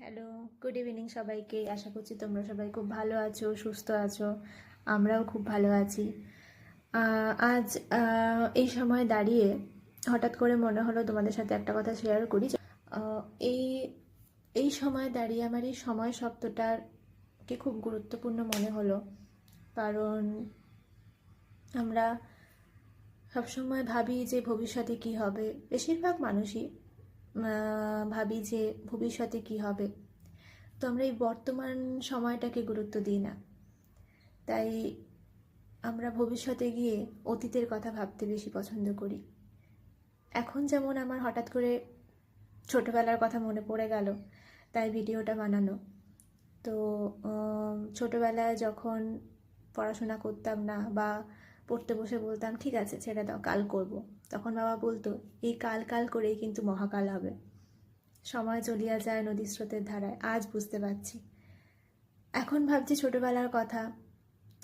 Hello, good evening সবাইকে। আশা করছি তোমরা সবাই খুব ভালো আছো, সুস্থ আছো। আমরাও খুব ভালো আছি। আজ এই সময় দাঁড়িয়ে হঠাৎ করে মনে হলো তোমাদের সাথে একটা কথা শেয়ার করি। আহ, এই এই সময় দাঁড়িয়ে আমার এই সময় শব্দটাকে খুব গুরুত্বপূর্ণ মনে হলো। কারণ আমরা সবসময় ভাবি যে ভবিষ্যতে কি হবে, বেশিরভাগ মানুষই ভাবি যে ভবিষ্যতে কি হবে। তো আমরা এই বর্তমান সময়টাকে গুরুত্ব দিই না। তাই আমরা ভবিষ্যতে গিয়ে অতীতের কথা ভাবতে বেশি পছন্দ করি। এখন যেমন আমার হঠাৎ করে ছোটোবেলার কথা মনে পড়ে গেল, তাই ভিডিওটা বানানো। তো ছোটোবেলায় যখন পড়াশোনা করতাম না বা পড়তে বসে বলতাম ঠিক আছে ছেড়ে দাও, কাল করব, তখন বাবা বলতো এই কাল কাল করেই কিন্তু মহাকাল হবে। সময় চলিয়া যায় নদীর স্রোতের ধারায়। আজ বুঝতে পারছি, এখন ভাবছি ছোটোবেলার কথা।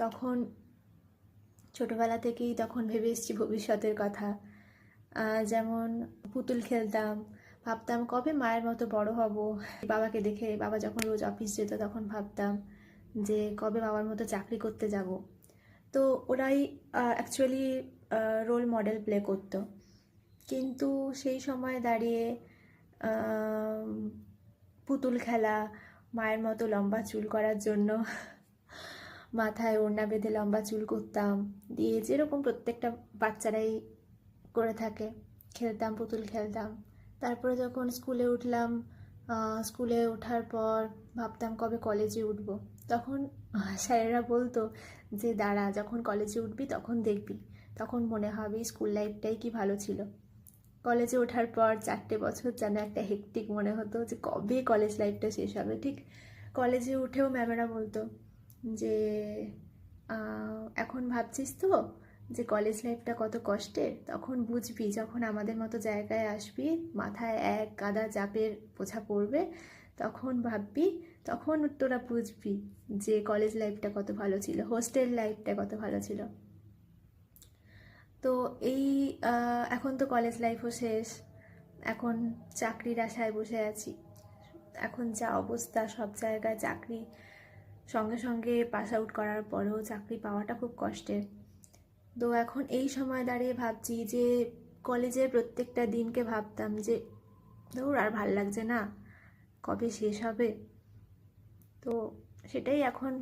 তখন ছোটোবেলা থেকেই তখন ভেবে এসেছি ভবিষ্যতের কথা। যেমন পুতুল খেলতাম, ভাবতাম কবে মায়ের মতো বড় হব। বাবাকে দেখে, বাবা যখন রোজ অফিস যেত তখন ভাবতাম যে কবে বাবার মতো চাকরি করতে যাব। তো ওরাই অ্যাকচুয়ালি রোল মডেল প্লে করতো। কিন্তু সেই সময় দাঁড়িয়ে পুতুল খেলা, মায়ের মতো লম্বা চুল করার জন্য মাথায় ওড়না বেঁধে লম্বা চুল করতাম, দিয়ে যেরকম প্রত্যেকটা বাচ্চারাই করে থাকে, খেলতাম, পুতুল খেলতাম। তারপরে যখন স্কুলে উঠলাম, স্কুলে ওঠার পর ভাবতাম কবে কলেজে উঠবো। তখন স্যারেরা বলতো যে দাঁড়া, যখন কলেজে উঠবি তখন দেখবি, তখন মনে হবে স্কুল লাইফটাই কি ভালো ছিল। কলেজে ওঠার পর 4টে বছর যেন একটা হেক্টিক মনে হতো, যে কবে কলেজ লাইফটা শেষ হবে। ঠিক কলেজে উঠেও ম্যামেরা বলতো যে এখন ভাবছিস তো যে কলেজ লাইফটা কত কষ্টের, তখন বুঝবি যখন আমাদের মতো জায়গায় আসবি, মাথায় এক গাদা চাপের বোঝা পড়বে, তখন ভাববি, তখন তোরা বুঝবি যে কলেজ লাইফটা কত ভালো ছিল, হোস্টেল লাইফটা কত ভালো ছিল। তো এই এখন তো কলেজ লাইফও শেষ, এখন চাকরির আশায় বসে আছি। এখন যা অবস্থা সব জায়গায় চাকরি, সঙ্গে সঙ্গে পাস আউট করার পরেও চাকরি পাওয়াটা খুব কষ্টের। তো এখন এই সময় দাঁড়িয়ে ভাবছি যে কলেজের প্রত্যেকটা দিনকে ভাবতাম যে ধুর আর ভাল লাগছে না, কবে শেষ হবে। তো সেটাই এখন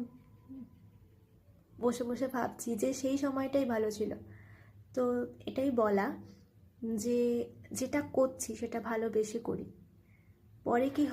বসে বসে ভাবছি যে সেই সময়টাই ভালো ছিল। তো এটাই বলা যে যেটা করছি সেটা ভালোবেসে করি, পরে কি